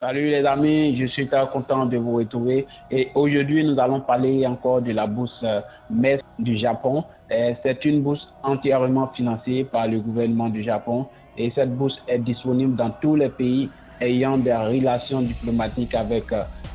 Salut les amis, je suis très content de vous retrouver et aujourd'hui nous allons parler encore de la bourse MES du Japon. C'est une bourse entièrement financée par le gouvernement du Japon et cette bourse est disponible dans tous les pays ayant des relations diplomatiques avec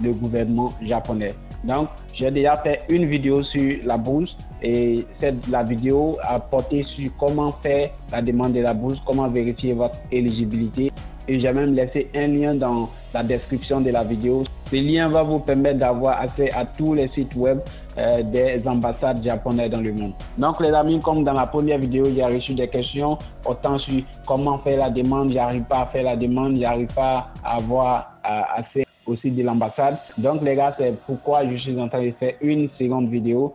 le gouvernement japonais. Donc j'ai déjà fait une vidéo sur la bourse et la vidéo a porté sur comment faire la demande de la bourse, comment vérifier votre éligibilité. Et j'ai même laissé un lien dans la description de la vidéo. Ce lien va vous permettre d'avoir accès à tous les sites web des ambassades japonaises dans le monde. Donc les amis, comme dans la première vidéo, j'ai reçu des questions autant sur comment faire la demande. J'arrive pas à faire la demande, j'arrive pas à avoir accès au site de l'ambassade. Donc les gars, c'est pourquoi je suis en train de faire une seconde vidéo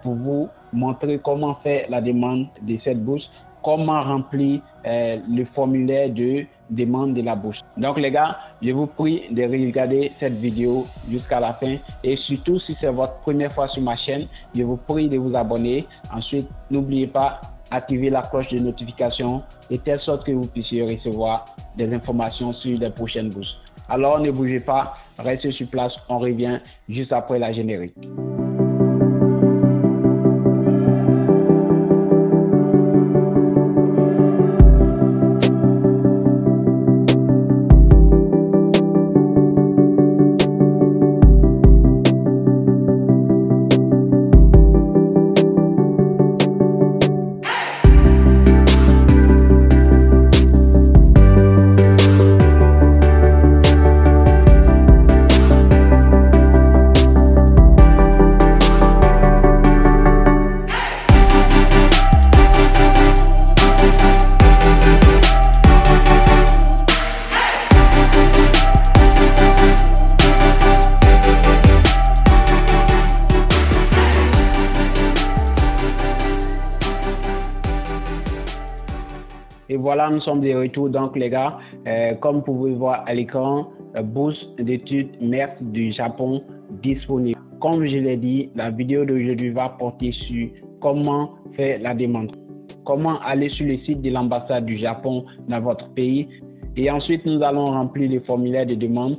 pour vous montrer comment faire la demande de cette bourse, comment remplir le formulaire de demande de la bourse. Donc les gars, je vous prie de regarder cette vidéo jusqu'à la fin et surtout si c'est votre première fois sur ma chaîne, je vous prie de vous abonner. Ensuite, n'oubliez pas d'activer la cloche de notification de telle sorte que vous puissiez recevoir des informations sur les prochaines bourses. Alors ne bougez pas, restez sur place, on revient juste après la générique. Et voilà, nous sommes de retour. Donc les gars, comme vous pouvez voir à l'écran, bourse d'études MES du Japon disponible. Comme je l'ai dit, la vidéo d'aujourd'hui va porter sur comment faire la demande, comment aller sur le site de l'ambassade du Japon dans votre pays. Et ensuite, nous allons remplir le formulaire de demande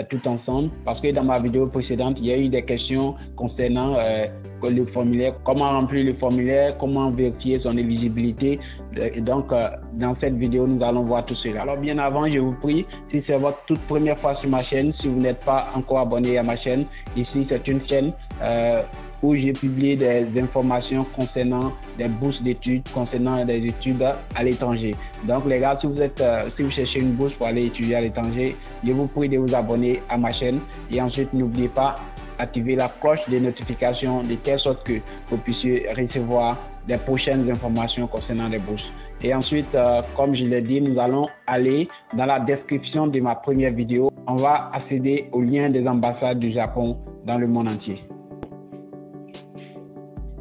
tout ensemble parce que dans ma vidéo précédente, il y a eu des questions concernant le formulaire, comment remplir le formulaire, comment vérifier son éligibilité. Et donc, dans cette vidéo, nous allons voir tout cela. Alors, bien avant, je vous prie, si c'est votre toute première fois sur ma chaîne, si vous n'êtes pas encore abonné à ma chaîne, ici, c'est une chaîne où j'ai publié des informations concernant des bourses d'études, concernant des études à l'étranger. Donc les gars, si vous cherchez une bourse pour aller étudier à l'étranger, je vous prie de vous abonner à ma chaîne et ensuite n'oubliez pas d'activer la cloche de notification de telle sorte que vous puissiez recevoir les prochaines informations concernant les bourses. Et ensuite, comme je l'ai dit, nous allons aller dans la description de ma première vidéo. On va accéder au lien des ambassades du Japon dans le monde entier.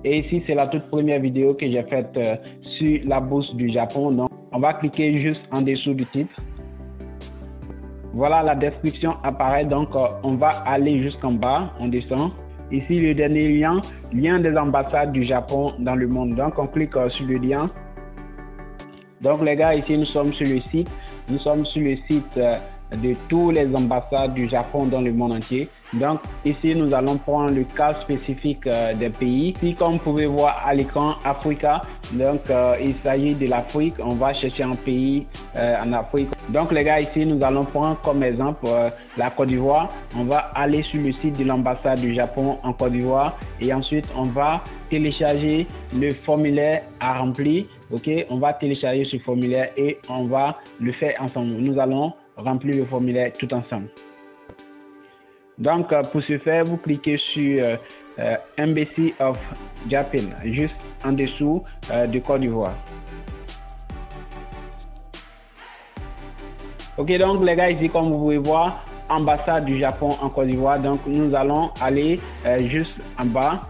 Et ici, c'est la toute première vidéo que j'ai faite sur la bourse du Japon. Donc, on va cliquer juste en dessous du titre. Voilà, la description apparaît. Donc, on va aller jusqu'en bas. On descend. Ici, le dernier lien, lien des ambassades du Japon dans le monde. Donc, on clique sur le lien. Donc, les gars, ici, nous sommes sur le site. Nous sommes sur le site de tous les ambassades du Japon dans le monde entier. Donc ici nous allons prendre le cas spécifique des pays. Ici comme vous pouvez voir à l'écran, Africa, donc il s'agit de l'Afrique. On va chercher un pays en Afrique. Donc les gars, ici nous allons prendre comme exemple la Côte d'Ivoire. On va aller sur le site de l'ambassade du Japon en Côte d'Ivoire et ensuite on va télécharger le formulaire à remplir. Ok, on va télécharger ce formulaire et on va le faire ensemble. Nous allons remplir le formulaire tout ensemble. Donc pour ce faire, vous cliquez sur Embassy of Japan, juste en dessous de Côte d'Ivoire. Ok, donc les gars, ici comme vous pouvez voir, ambassade du Japon en Côte d'Ivoire. Donc nous allons aller juste en bas.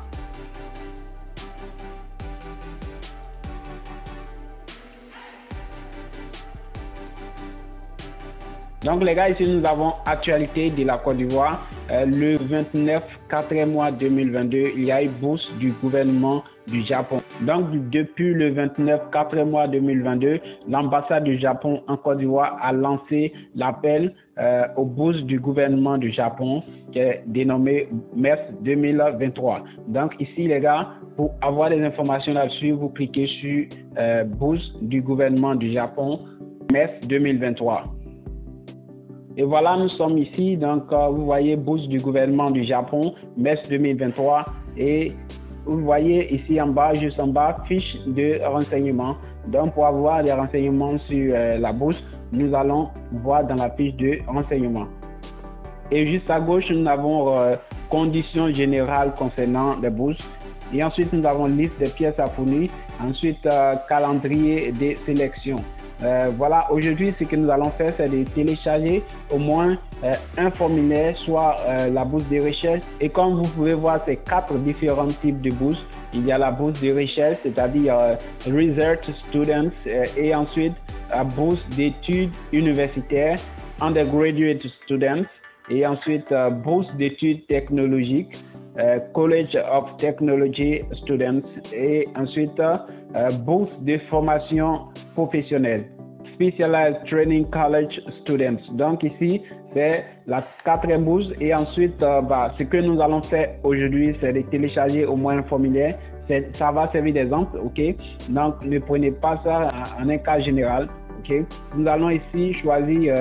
Donc les gars, ici nous avons actualité de la Côte d'Ivoire le 29 4e mois 2022, il y a eu bourse du gouvernement du Japon. Donc, depuis le 29 4e mois 2022, l'ambassade du Japon en Côte d'Ivoire a lancé l'appel aux bourses du gouvernement du Japon qui est dénommé MERS 2023. Donc, ici, les gars, pour avoir des informations là-dessus, vous cliquez sur bourse du gouvernement du Japon MERS 2023. Et voilà, nous sommes ici. Donc, vous voyez bourse du gouvernement du Japon MERS 2023 et vous voyez ici en bas, juste en bas, fiche de renseignements. Donc, pour avoir des renseignements sur la bourse, nous allons voir dans la fiche de renseignements. Et juste à gauche, nous avons conditions générales concernant les bourses. Et ensuite, nous avons liste des pièces à fournir. Ensuite, calendrier des sélections. Voilà, aujourd'hui, ce que nous allons faire, c'est de télécharger au moins un formulaire, soit la bourse de recherche. Et comme vous pouvez voir, c'est 4 différents types de bourses. Il y a la bourse de recherche, c'est-à-dire Research Students, et ensuite la bourse d'études universitaires, Undergraduate Students, et ensuite bourse d'études technologiques, College of Technology Students, et ensuite bourse de formation professionnelle, Specialized Training College Students. Donc ici, c'est la 4e bourse. Et ensuite, ce que nous allons faire aujourd'hui, c'est de télécharger au moins un formulaire. Ça va servir d'exemple, ok? Donc, ne prenez pas ça en un cas général, ok? Nous allons ici choisir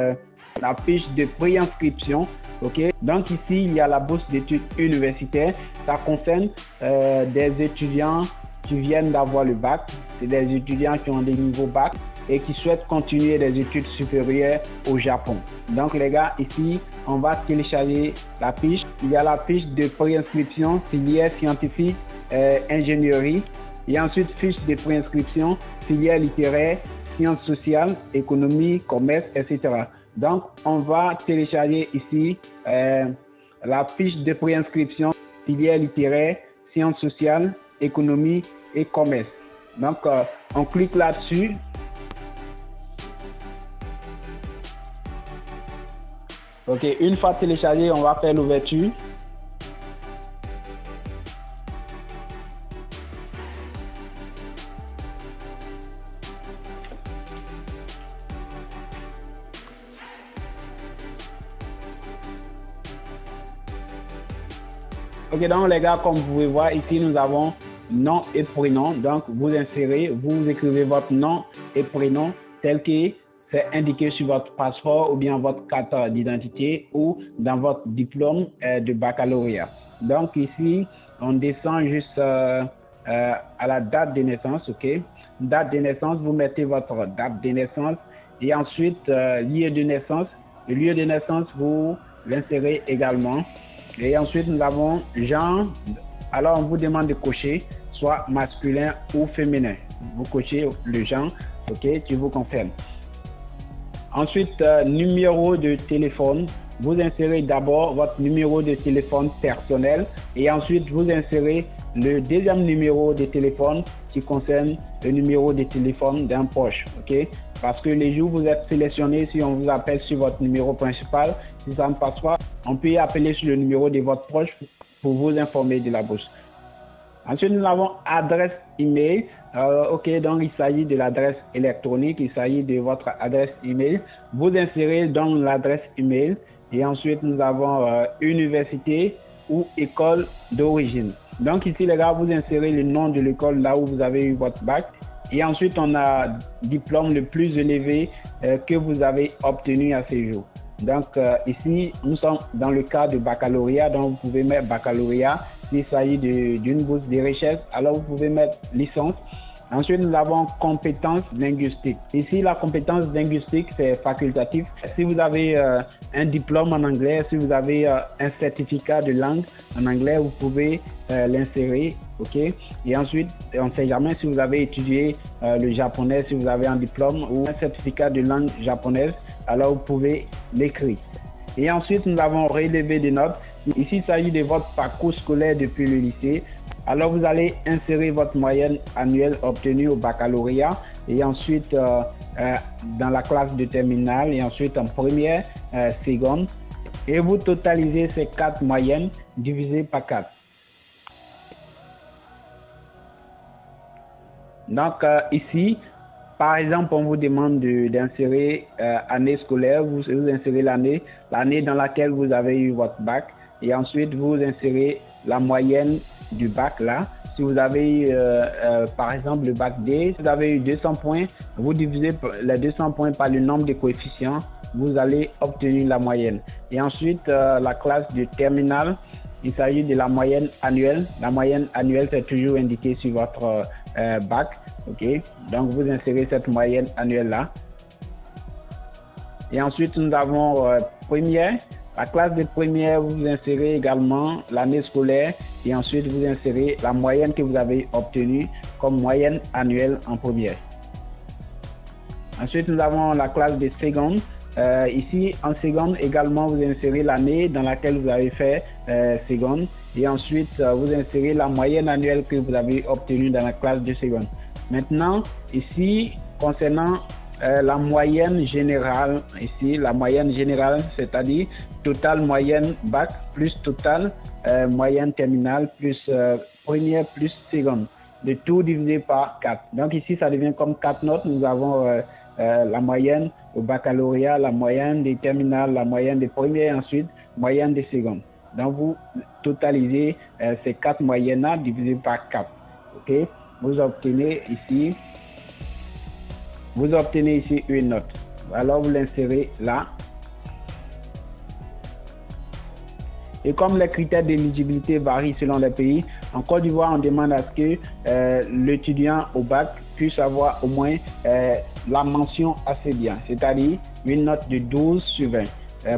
la fiche de préinscription, ok? Donc ici, il y a la bourse d'études universitaires. Ça concerne des étudiants qui viennent d'avoir le bac. C'est des étudiants qui ont des niveaux bac et qui souhaitent continuer des études supérieures au Japon. Donc les gars, ici, on va télécharger la fiche. Il y a la fiche de préinscription, filière scientifique, ingénierie. Et ensuite, fiche de préinscription, filière littéraire, sciences sociales, économie, commerce, etc. Donc, on va télécharger ici la fiche de préinscription, filière littéraire, sciences sociales, économie et commerce. Donc, on clique là-dessus. Ok, une fois téléchargé, on va faire l'ouverture. Ok, donc les gars, comme vous pouvez voir, ici nous avons nom et prénom. Donc, vous insérez, vous écrivez votre nom et prénom tel que c'est indiqué sur votre passeport ou bien votre carte d'identité ou dans votre diplôme de baccalauréat. Donc, ici, on descend juste à la date de naissance, ok? Date de naissance, vous mettez votre date de naissance et ensuite, lieu de naissance. Le lieu de naissance, vous l'insérez également. Et ensuite, nous avons genre. Alors, on vous demande de cocher soit masculin ou féminin. Vous cochez le genre, ok, tu vous confirmes. Ensuite, numéro de téléphone. Vous insérez d'abord votre numéro de téléphone personnel et ensuite, vous insérez le deuxième numéro de téléphone qui concerne le numéro de téléphone d'un proche, ok? Parce que les jours où vous êtes sélectionné, si on vous appelle sur votre numéro principal, si ça ne passe pas, on peut appeler sur le numéro de votre proche pour vous informer de la bourse. Ensuite, nous avons adresse email. Ok, donc il s'agit de l'adresse électronique, il s'agit de votre adresse email. Vous insérez donc l'adresse email et ensuite nous avons université ou école d'origine. Donc ici les gars, vous insérez le nom de l'école là où vous avez eu votre bac et ensuite on a diplôme le plus élevé que vous avez obtenu à ce jour. Donc ici, nous sommes dans le cas de baccalauréat, donc vous pouvez mettre baccalauréat. S'il s'agit d'une bourse de recherche, alors vous pouvez mettre licence. Ensuite, nous avons compétences linguistiques. Ici, la compétence linguistique, c'est facultatif. Si vous avez un diplôme en anglais, si vous avez un certificat de langue en anglais, vous pouvez l'insérer, ok? Et ensuite, on ne sait jamais si vous avez étudié le japonais, si vous avez un diplôme ou un certificat de langue japonaise, alors vous pouvez l'écrire. Et ensuite, nous avons relevé des notes. Ici, il s'agit de votre parcours scolaire depuis le lycée. Alors, vous allez insérer votre moyenne annuelle obtenue au baccalauréat et ensuite dans la classe de terminale et ensuite en première, seconde. Et vous totalisez ces 4 moyennes divisées par 4. Donc ici, par exemple, on vous demande d'insérer année scolaire, vous insérez l'année dans laquelle vous avez eu votre bac, et ensuite vous insérez la moyenne du bac là. Si vous avez eu, par exemple, le bac D, si vous avez eu 200 points, vous divisez les 200 points par le nombre de coefficients, vous allez obtenir la moyenne. Et ensuite, la classe de terminale, il s'agit de la moyenne annuelle. La moyenne annuelle, c'est toujours indiqué sur votre bac. Ok, donc vous insérez cette moyenne annuelle là. Et ensuite, nous avons première. La classe de première, vous insérez également l'année scolaire et ensuite vous insérez la moyenne que vous avez obtenue comme moyenne annuelle en première. Ensuite, nous avons la classe de seconde. Ici, en seconde également, vous insérez l'année dans laquelle vous avez fait seconde et ensuite vous insérez la moyenne annuelle que vous avez obtenue dans la classe de seconde. Maintenant, ici, concernant la moyenne générale, ici, la moyenne générale, c'est-à-dire total moyenne bac plus total moyenne terminale plus première plus seconde, de tout divisé par 4. Donc ici, ça devient comme 4 notes. Nous avons la moyenne au baccalauréat, la moyenne des terminales, la moyenne des premières et ensuite moyenne des secondes. Donc vous totalisez ces 4 moyennes-là divisées par 4. Okay? Vous obtenez ici une note. Alors vous l'insérez là. Et comme les critères d'éligibilité varient selon les pays, en Côte d'Ivoire, on demande à ce que l'étudiant au bac puisse avoir au moins la mention assez bien, c'est-à-dire une note de 12 sur 20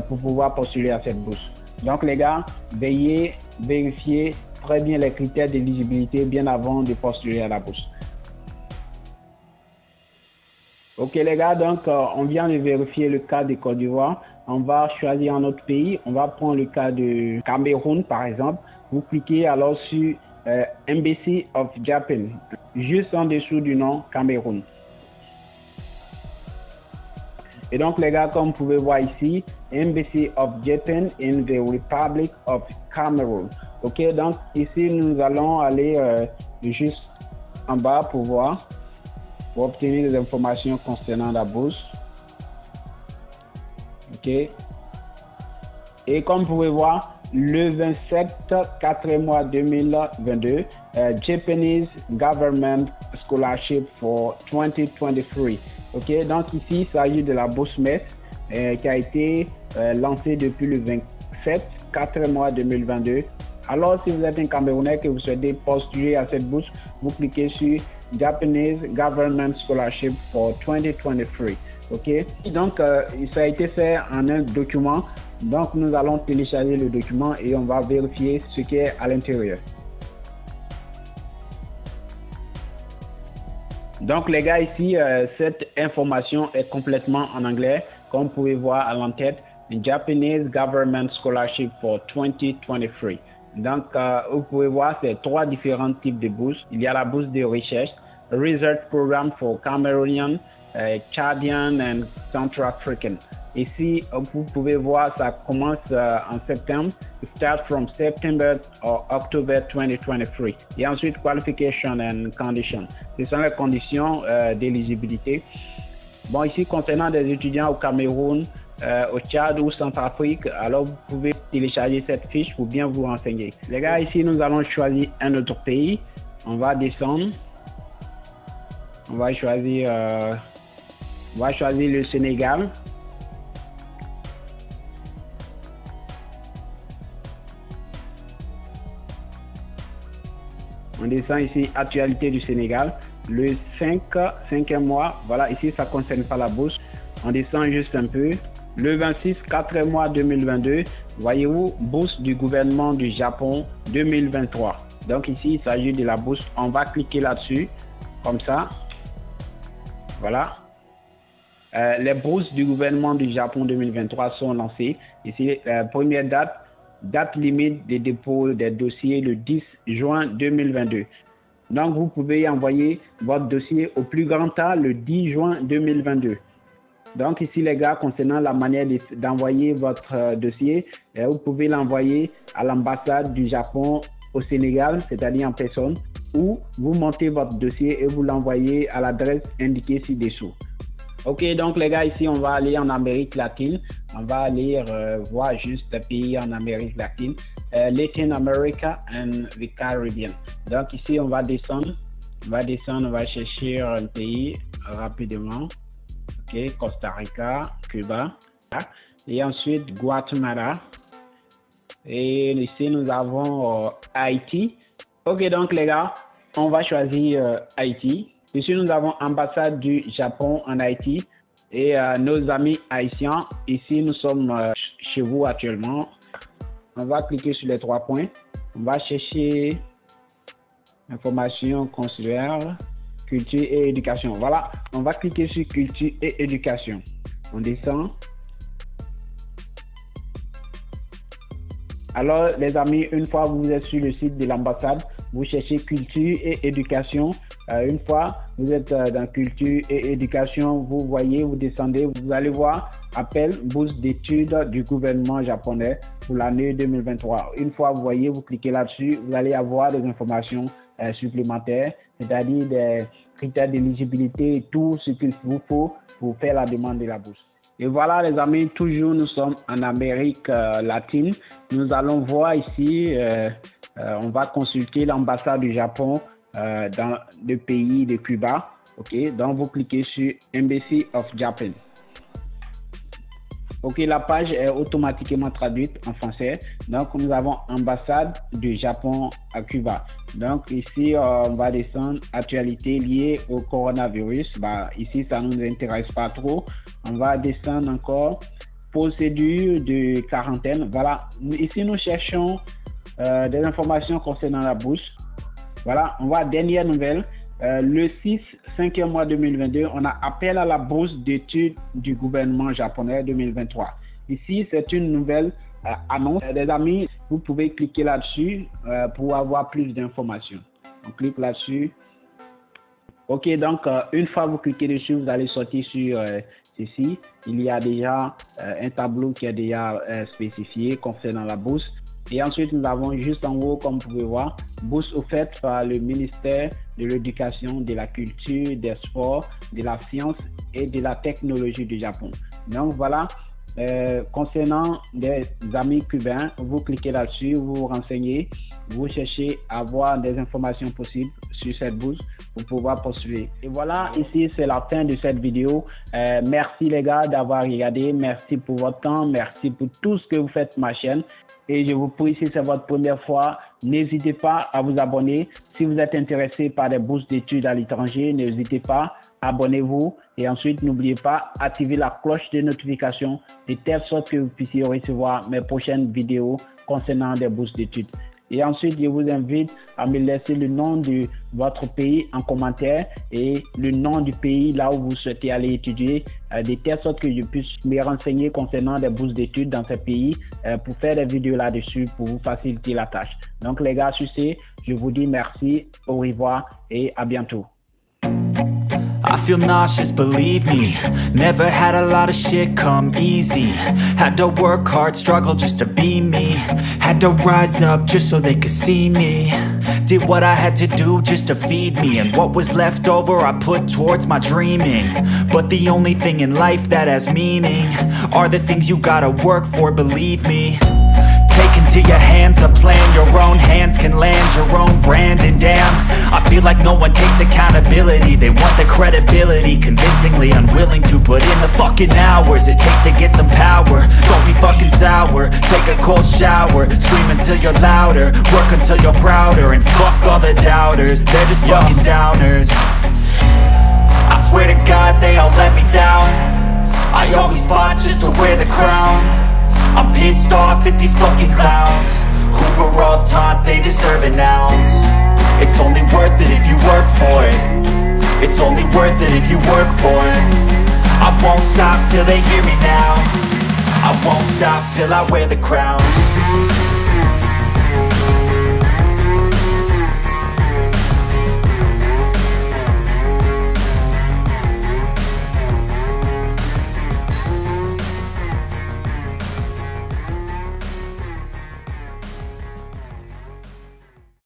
pour pouvoir postuler à cette bourse. Donc les gars, vérifiez très bien les critères d'éligibilité bien avant de postuler à la bourse. Ok les gars, donc on vient de vérifier le cas de Côte d'Ivoire. On va choisir un autre pays. On va prendre le cas de Cameroun par exemple. Vous cliquez alors sur Embassy of Japan, juste en dessous du nom Cameroun. Et donc les gars, comme vous pouvez voir ici, Embassy of Japan in the Republic of Cameroon. Ok, donc ici nous allons aller juste en bas pour voir, pour obtenir des informations concernant la bourse. Ok. Et comme vous pouvez voir, le 27 4 mois 2022, Japanese Government Scholarship for 2023. Ok, donc ici, il s'agit de la bourse MES qui a été lancée depuis le 27 4 mois 2022. Alors, si vous êtes un Camerounais que vous souhaitez postuler à cette bourse, vous cliquez sur Japanese Government Scholarship for 2023. Ok, donc ça a été fait en un document. Donc, nous allons télécharger le document et on va vérifier ce qui est à l'intérieur. Donc, les gars, ici, cette information est complètement en anglais. Comme vous pouvez voir à l'entête, Japanese Government Scholarship for 2023. Donc, vous pouvez voir ces 3 différents types de bourses. Il y a la bourse de recherche, Research Program for Cameroonian, Chadian and Central African. Ici, vous pouvez voir, ça commence en septembre. It starts from September or October 2023. Et ensuite, qualification and conditions. Ce sont les conditions d'éligibilité. Bon, ici, concernant des étudiants au Cameroun, au Tchad ou Centrafrique, alors vous pouvez télécharger cette fiche pour bien vous renseigner. Les gars, ici, nous allons choisir un autre pays. On va descendre. On va choisir le Sénégal. On descend ici, actualité du Sénégal. Le 5e mois, voilà, ici, ça ne concerne pas la bourse. On descend juste un peu. Le 26 4 mois 2022, voyez-vous, bourse du gouvernement du Japon 2023. Donc ici, il s'agit de la bourse. On va cliquer là-dessus, comme ça. Voilà. Les bourses du gouvernement du Japon 2023 sont lancées. Ici, première date limite de dépôt des dossiers le 10 juin 2022. Donc, vous pouvez envoyer votre dossier au plus grand tard le 10 juin 2022. Donc ici les gars, concernant la manière d'envoyer votre dossier, vous pouvez l'envoyer à l'ambassade du Japon au Sénégal, c'est-à-dire en personne, ou vous montez votre dossier et vous l'envoyez à l'adresse indiquée ci-dessous. Ok, donc les gars, ici on va aller en Amérique latine. On va aller voir juste les pays en Amérique latine. Latin America and the Caribbean. Donc ici on va descendre. On va chercher un pays rapidement. Ok, Costa Rica, Cuba. Et ensuite Guatemala. Et ici nous avons Haïti. Ok, donc les gars, on va choisir Haïti. Ici nous avons ambassade du Japon en Haïti. Et nos amis haïtiens, ici nous sommes chez vous actuellement. On va cliquer sur les 3 points. On va chercher information consulaire, culture et éducation. Voilà, on va cliquer sur culture et éducation. On descend. Alors les amis, une fois vous êtes sur le site de l'ambassade, vous cherchez culture et éducation. Une fois vous êtes dans culture et éducation, vous voyez, vous descendez, vous allez voir appel bourse d'études du gouvernement japonais pour l'année 2023. Une fois vous voyez, vous cliquez là-dessus, vous allez avoir des informations supplémentaires, c'est-à-dire des critères d'éligibilité et tout ce qu'il vous faut pour faire la demande de la bourse. Et voilà les amis, toujours nous sommes en Amérique latine. Nous allons voir ici, on va consulter l'ambassade du Japon dans le pays de Cuba. Ok, donc vous cliquez sur Embassy of Japan. Ok, la page est automatiquement traduite en français. Donc nous avons ambassade du Japon à Cuba. Donc ici on va descendre actualité liée au coronavirus. Ici ça ne nous intéresse pas trop. On va descendre encore procédure de quarantaine. Voilà, ici nous cherchons des informations concernant la bourse. Voilà, on va dernière nouvelle. Le 6/5e mois 2022, on a appel à la bourse d'études du gouvernement japonais 2023. Ici, c'est une nouvelle annonce. Les amis, vous pouvez cliquer là-dessus pour avoir plus d'informations. On clique là-dessus. Ok, donc une fois vous cliquez dessus, vous allez sortir sur ceci. Il y a déjà un tableau qui est déjà spécifié concernant la bourse. Et ensuite, nous avons juste en haut, comme vous pouvez voir, bourse offerte par le ministère de l'Éducation, de la Culture, des Sports, de la Science et de la Technologie du Japon. Donc voilà, concernant des amis cubains, vous cliquez là-dessus, vous vous renseignez, vous cherchez à avoir des informations possibles sur cette bourse pour pouvoir postuler. Et voilà, ici c'est la fin de cette vidéo. Merci les gars d'avoir regardé, merci pour votre temps, merci pour tout ce que vous faites ma chaîne. Et je vous prie, si c'est votre première fois, n'hésitez pas à vous abonner. Si vous êtes intéressé par des bourses d'études à l'étranger, n'hésitez pas, abonnez-vous. Et ensuite, n'oubliez pas, activez la cloche de notification de telle sorte que vous puissiez recevoir mes prochaines vidéos concernant des bourses d'études. Et ensuite, je vous invite à me laisser le nom de votre pays en commentaire et le nom du pays là où vous souhaitez aller étudier, de telle sorte que je puisse me renseigner concernant des bourses d'études dans ces pays pour faire des vidéos là-dessus pour vous faciliter la tâche. Donc les gars, sur ce, je vous dis merci, au revoir et à bientôt. I feel nauseous, believe me. Never had a lot of shit come easy. Had to work hard, struggle just to be me. Had to rise up just so they could see me. Did what I had to do just to feed me. And what was left over I put towards my dreaming. But the only thing in life that has meaning are the things you gotta work for, believe me. Take into your hands a plan, your own hands can land your own brand. And damn, I feel like no one takes accountability. They want the credibility, convincingly unwilling to put in the fucking hours it takes to get some power. Don't be fucking sour, take a cold shower. Scream until you're louder, work until you're prouder. And fuck all the doubters, they're just fucking downers. I swear to God they all let me down. I always fought just to wear the crown. I'm pissed off at these fucking clowns who were all taught they deserve an ounce. It's only worth it if you work for it. It's only worth it if you work for it. I won't stop till they hear me now. I won't stop till I wear the crown.